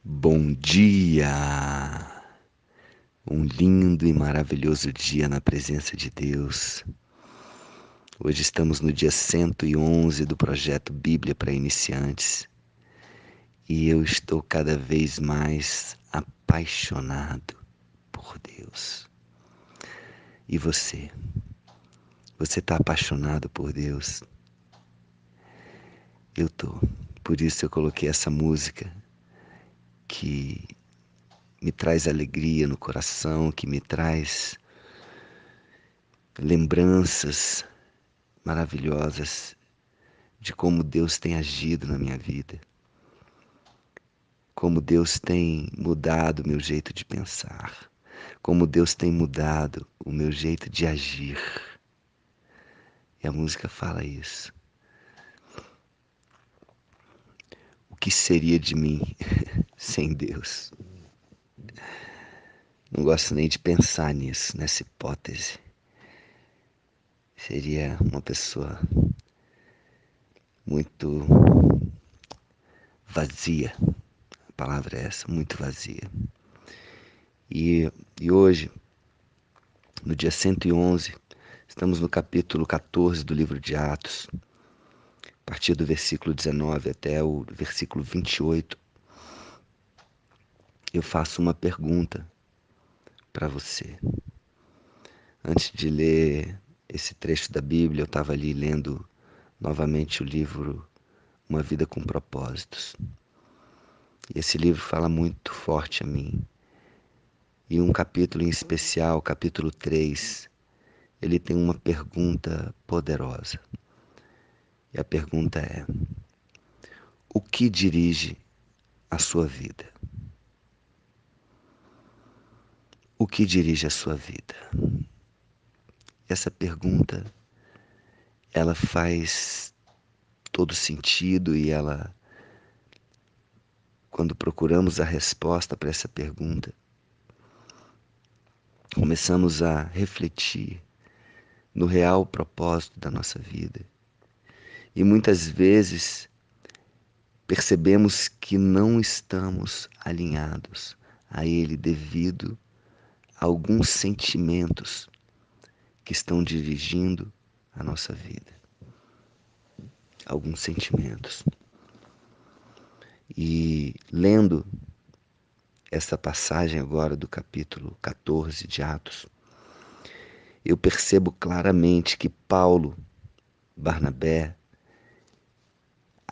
Bom dia! Um lindo e maravilhoso dia na presença de Deus. Hoje estamos no dia 111 do projeto Bíblia para Iniciantes e eu estou cada vez mais apaixonado por Deus. E você? Você está apaixonado por Deus? Eu tô. Por isso eu coloquei essa música que me traz alegria no coração, que me traz lembranças maravilhosas de como Deus tem agido na minha vida, como Deus tem mudado o meu jeito de pensar, como Deus tem mudado o meu jeito de agir. E a música fala isso. O que seria de mim sem Deus? Não gosto nem de pensar nisso, nessa hipótese. Seria uma pessoa muito vazia. A palavra é essa, muito vazia. E hoje, no dia 111, estamos no capítulo 14 do livro de Atos, a partir do versículo 19 até o versículo 28. Eu faço uma pergunta para você. Antes de ler esse trecho da Bíblia, eu estava ali lendo novamente o livro Uma Vida com Propósitos. E esse livro fala muito forte a mim. E um capítulo em especial, capítulo 3, ele tem uma pergunta poderosa. E a pergunta é: o que dirige a sua vida? O que dirige a sua vida? Essa pergunta, ela faz todo sentido e ela, quando procuramos a resposta para essa pergunta, começamos a refletir no real propósito da nossa vida. E muitas vezes percebemos que não estamos alinhados a Ele devido a alguns sentimentos que estão dirigindo a nossa vida. Alguns sentimentos. E lendo essa passagem agora do capítulo 14 de Atos, eu percebo claramente que Paulo, Barnabé,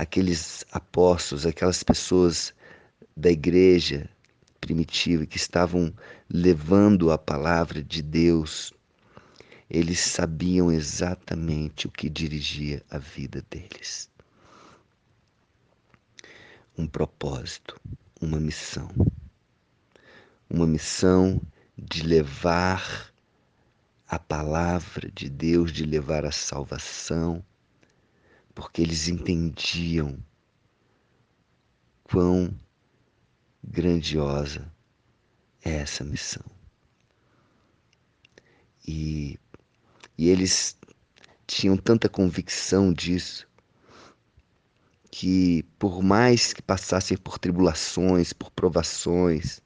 aqueles apóstolos, aquelas pessoas da igreja primitiva que estavam levando a palavra de Deus, eles sabiam exatamente o que dirigia a vida deles. Um propósito, uma missão. Uma missão de levar a palavra de Deus, de levar a salvação, porque eles entendiam quão grandiosa é essa missão. E, e eles tinham tanta convicção disso, que por mais que passassem por tribulações, por provações,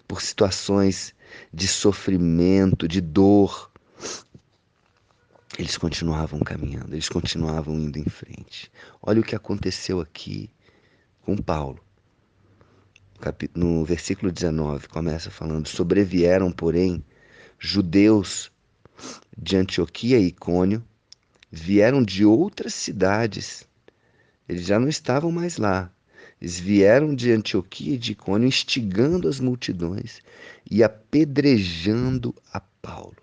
por situações de sofrimento, de dor, eles continuavam caminhando, eles continuavam indo em frente. Olha o que aconteceu aqui com Paulo. No versículo 19, começa falando: sobrevieram, porém, judeus de Antioquia e Icônio, vieram de outras cidades. Eles já não estavam mais lá. Eles vieram de Antioquia e de Icônio, instigando as multidões e apedrejando a Paulo.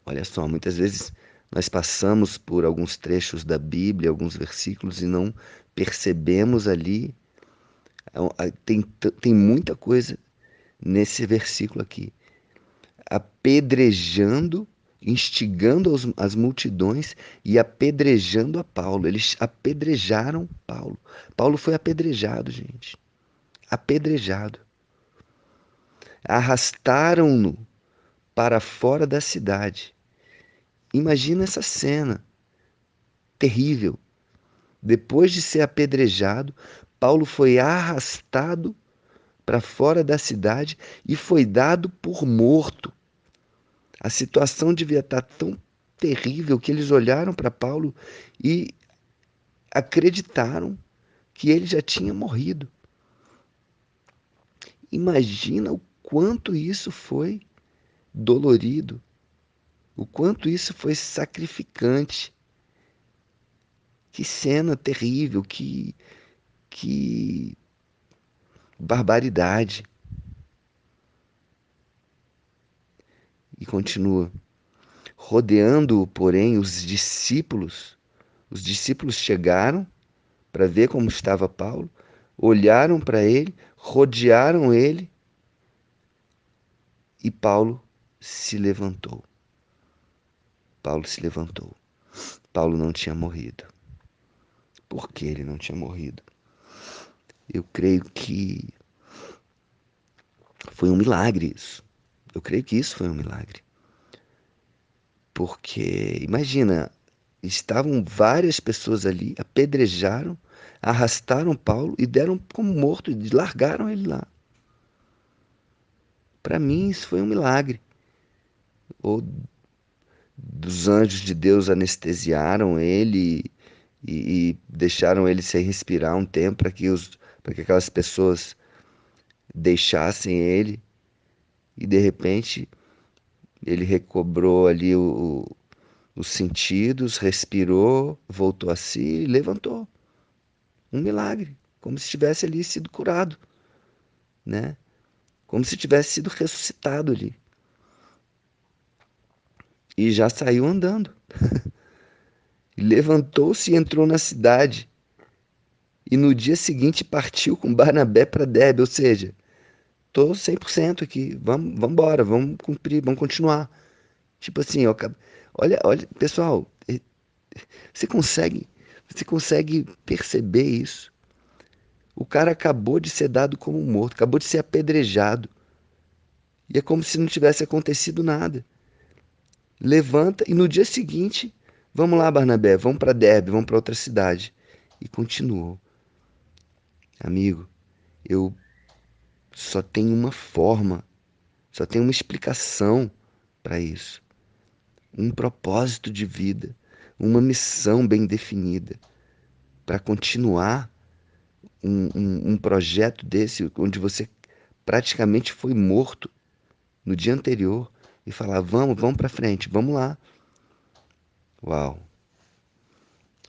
Olha só, muitas vezes nós passamos por alguns trechos da Bíblia, alguns versículos, e não percebemos ali. Tem muita coisa nesse versículo aqui. Apedrejando, instigando as multidões e apedrejando a Paulo. Eles apedrejaram Paulo. Paulo foi apedrejado, gente. Apedrejado. Arrastaram-no para fora da cidade. Imagina essa cena terrível. Depois de ser apedrejado, Paulo foi arrastado para fora da cidade e foi dado por morto. A situação devia estar tão terrível que eles olharam para Paulo e acreditaram que ele já tinha morrido. Imagina o quanto isso foi dolorido, o quanto isso foi sacrificante. Que cena terrível, que barbaridade. E continua. Rodeando-o, porém, os discípulos chegaram para ver como estava Paulo, olharam para ele, rodearam ele e Paulo se levantou. Paulo se levantou. Paulo não tinha morrido. Por que ele não tinha morrido? Eu creio que foi um milagre isso. Eu creio que isso foi um milagre. Porque, imagina, estavam várias pessoas ali, apedrejaram, arrastaram Paulo e deram como morto e largaram ele lá. Para mim, isso foi um milagre. Ou dos anjos de Deus anestesiaram ele e deixaram ele sem respirar um tempo para que aquelas pessoas deixassem ele e de repente ele recobrou ali os sentidos, respirou, voltou a si e levantou. Um milagre, como se tivesse ali sido curado, né? Como se tivesse sido ressuscitado ali. E já saiu andando. Levantou-se e entrou na cidade. E no dia seguinte partiu com Barnabé para Derbe, ou seja, tô 100% aqui, vamos embora, vamos cumprir, vamos continuar. Tipo assim, olha, pessoal, você consegue, você consegue perceber isso? O cara acabou de ser dado como morto, acabou de ser apedrejado. E é como se não tivesse acontecido nada. Levanta e no dia seguinte, vamos lá, Barnabé, vamos para Derbe, vamos para outra cidade. E continuou. Amigo, eu só tenho uma forma, só tenho uma explicação para isso. Um propósito de vida, uma missão bem definida para continuar um projeto desse, onde você praticamente foi morto no dia anterior e falar: vamos para frente, vamos lá. Uau,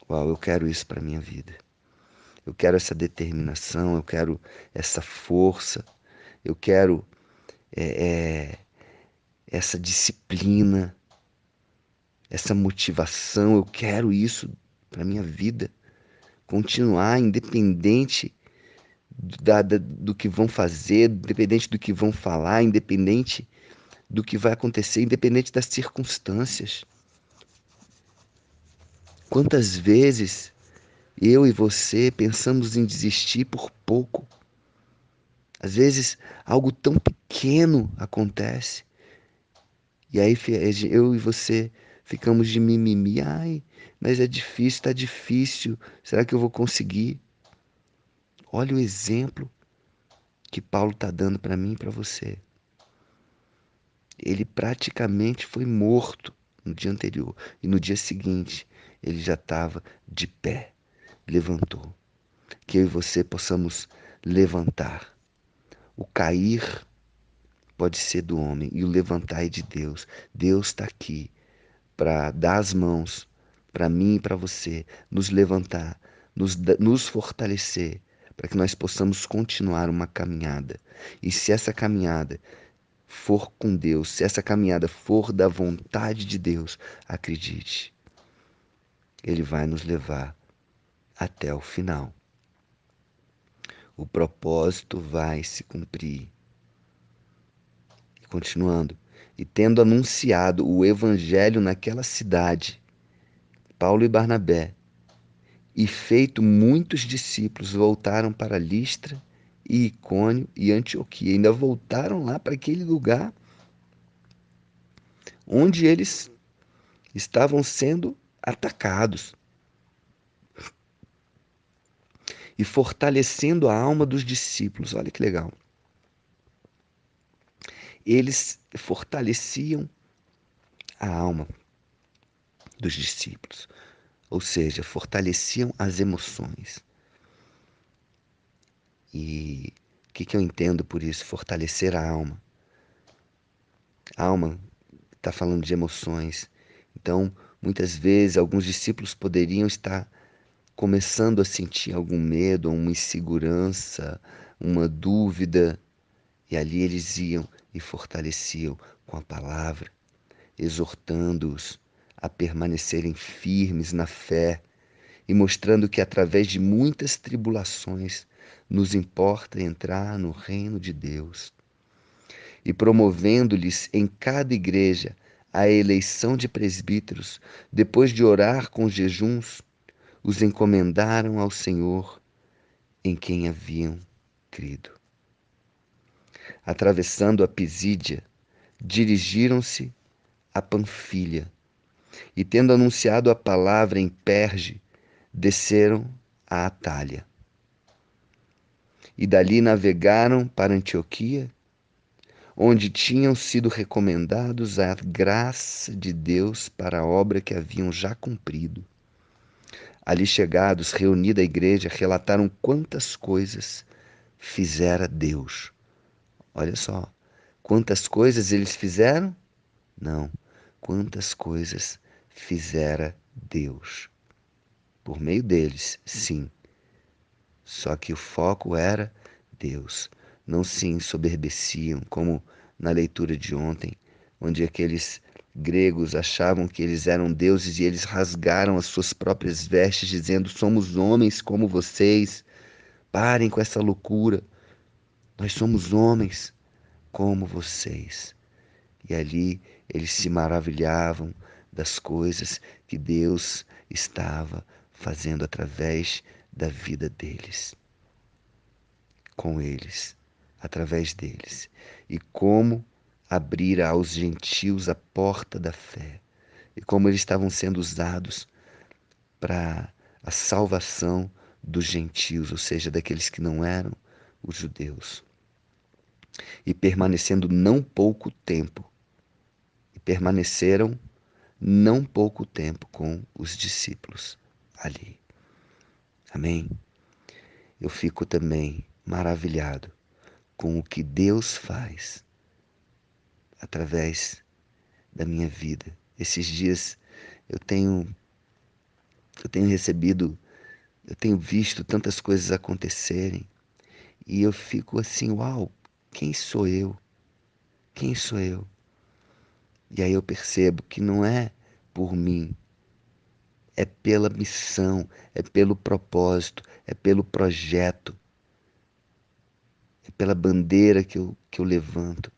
uau, eu quero isso para minha vida. Eu quero essa determinação, eu quero essa força, eu quero é, essa disciplina, essa motivação. Eu quero isso para minha vida. Continuar independente do que vão fazer, independente do que vão falar, independente do que vai acontecer, independente das circunstâncias. Quantas vezes eu e você pensamos em desistir por pouco? Às vezes algo tão pequeno acontece e aí eu e você ficamos de mimimi. Ai, mas é difícil, tá difícil. Será que eu vou conseguir? Olha o exemplo que Paulo está dando para mim e para você. Ele praticamente foi morto no dia anterior e no dia seguinte ele já estava de pé, levantou. Que eu e você possamos levantar. O cair pode ser do homem e o levantar é de Deus. Deus está aqui para dar as mãos para mim e para você, nos levantar, nos fortalecer, para que nós possamos continuar uma caminhada. E se essa caminhada for com Deus, se essa caminhada for da vontade de Deus, acredite, Ele vai nos levar até o final. O propósito vai se cumprir. E continuando, e tendo anunciado o evangelho naquela cidade, Paulo e Barnabé, e feito muitos discípulos, voltaram para Listra e Icônio e Antioquia. Ainda voltaram lá para aquele lugar onde eles estavam sendo atacados. e fortalecendo a alma dos discípulos. Olha que legal. Eles fortaleciam a alma dos discípulos, ou seja, fortaleciam as emoções. E o que eu entendo por isso? Fortalecer a alma. A alma está falando de emoções. Então, muitas vezes, alguns discípulos poderiam estar começando a sentir algum medo, uma insegurança, uma dúvida, e ali eles iam e fortaleciam com a palavra, exortando-os a permanecerem firmes na fé e mostrando que através de muitas tribulações nos importa entrar no reino de Deus, e promovendo-lhes em cada igreja a eleição de presbíteros, depois de orar com jejuns, os encomendaram ao Senhor em quem haviam crido. Atravessando a Pisídia, dirigiram-se a Panfilha e, tendo anunciado a palavra em Perge, desceram a Atália. E dali navegaram para Antioquia, onde tinham sido recomendados à graça de Deus para a obra que haviam já cumprido. Ali chegados, reunida a igreja, relataram quantas coisas fizera Deus. Olha só, quantas coisas eles fizeram? Não, quantas coisas fizera Deus. Por meio deles, sim. Só que o foco era Deus. Não se ensoberbeciam, como na leitura de ontem, onde aqueles gregos achavam que eles eram deuses e eles rasgaram as suas próprias vestes, dizendo: somos homens como vocês, parem com essa loucura, nós somos homens como vocês. E ali eles se maravilhavam das coisas que Deus estava fazendo através da vida deles, com eles, através deles, e como abrir aos gentios a porta da fé, e como eles estavam sendo usados para a salvação dos gentios, ou seja, daqueles que não eram os judeus. E permanecendo não pouco tempo, e permaneceram não pouco tempo com os discípulos ali. Amém? Eu fico também maravilhado com o que Deus faz através da minha vida. Esses dias eu tenho recebido, eu tenho visto tantas coisas acontecerem e eu fico assim, uau, quem sou eu? Quem sou eu? E aí eu percebo que não é por mim, é pela missão, é pelo propósito, é pelo projeto, é pela bandeira que eu levanto.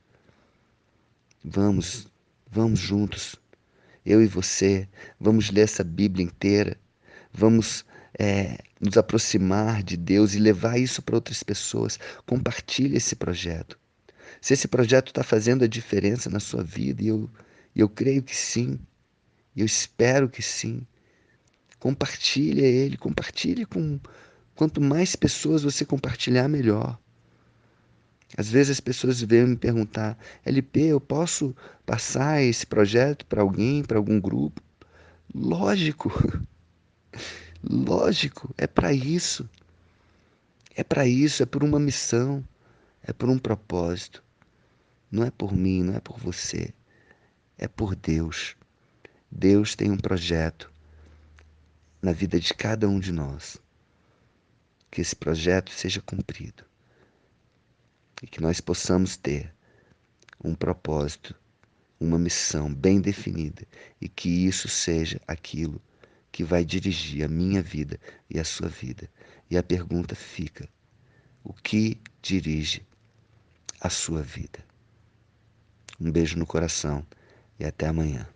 Vamos, vamos juntos, eu e você, vamos ler essa Bíblia inteira, vamos nos aproximar de Deus e levar isso para outras pessoas. Compartilhe esse projeto. Se esse projeto está fazendo a diferença na sua vida, e eu creio que sim, e eu espero que sim, compartilhe ele, compartilhe com quanto mais pessoas você compartilhar, melhor. Às vezes as pessoas vêm me perguntar: LP, eu posso passar esse projeto para alguém, para algum grupo? Lógico, lógico, é para isso. É para isso, é por uma missão, é por um propósito. Não é por mim, não é por você, é por Deus. Deus tem um projeto na vida de cada um de nós. Que esse projeto seja cumprido e que nós possamos ter um propósito, uma missão bem definida e que isso seja aquilo que vai dirigir a minha vida e a sua vida. E a pergunta fica: o que dirige a sua vida? Um beijo no coração e até amanhã.